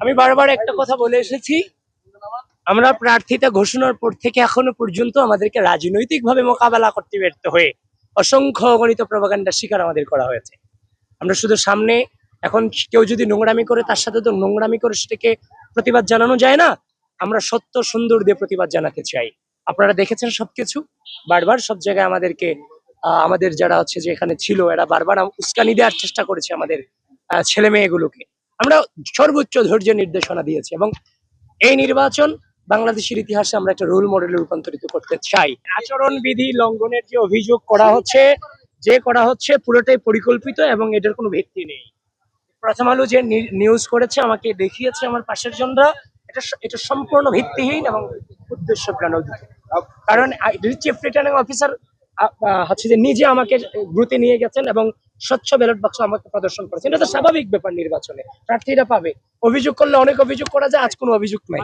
আমি বারবার একটা কথা বলে এসেছি, আমরা প্রার্থিতা ঘোষণার পর থেকে এখনো পর্যন্ত আমাদেরকে রাজনৈতিকভাবে মোকাবেলা করতে ব্যর্থ হয়ে অসংখ্য অগণিত প্রপাগান্ডার শিকার আমাদের করা হয়েছে। আমরা শুধু সামনে এখন কেউ যদি নোংরামি করে তার সাথে তো নোংরামি করে সেটাকে প্রতিবাদ জানানো যায় না। আমরা সত্য সুন্দর দিয়ে প্রতিবাদ জানাতে চাই। আপনারা দেখেছেন সবকিছু, বারবার সব জায়গায় আমাদেরকে আমাদের যারা হচ্ছে যে এখানে ছিল এরা বারবার উস্কানি দেওয়ার চেষ্টা করেছে আমাদের ছেলে মেয়েগুলোকে। আমরা সর্বোচ্চ ধৈর্যের নির্দেশনা দিয়েছি এবং এই নির্বাচন বাংলাদেশের ইতিহাসে আমরা একটা রোল মডেলে রূপান্তরিত করতে চাই। আচরণ বিধি লঙ্ঘনের যে অভিযোগ করা হচ্ছে পুরোটাই পরিকল্পিত এবং এটার কোনো ভিত্তি নেই। প্রথম আলো যে নিউজ করেছে আমাকে দেখিয়েছে আমার পাশের জনরা, এটা সম্পূর্ণ ভিত্তিহীন এবং উদ্দেশ্য প্রণোদিত। কারণ চিফ রিটার্নিং অফিসার হচ্ছে যে নিজে আমাকে গ্রুপে নিয়ে গেছেন এবং স্বচ্ছ ব্যালট বাক্স আমাকে প্রদর্শন করেছেন। এটা তো স্বাভাবিক ব্যাপার, নির্বাচনে প্রার্থীরা পাবে। অভিযোগ করলে অনেক অভিযোগ করা যায়, আজ কোনো অভিযোগ নাই।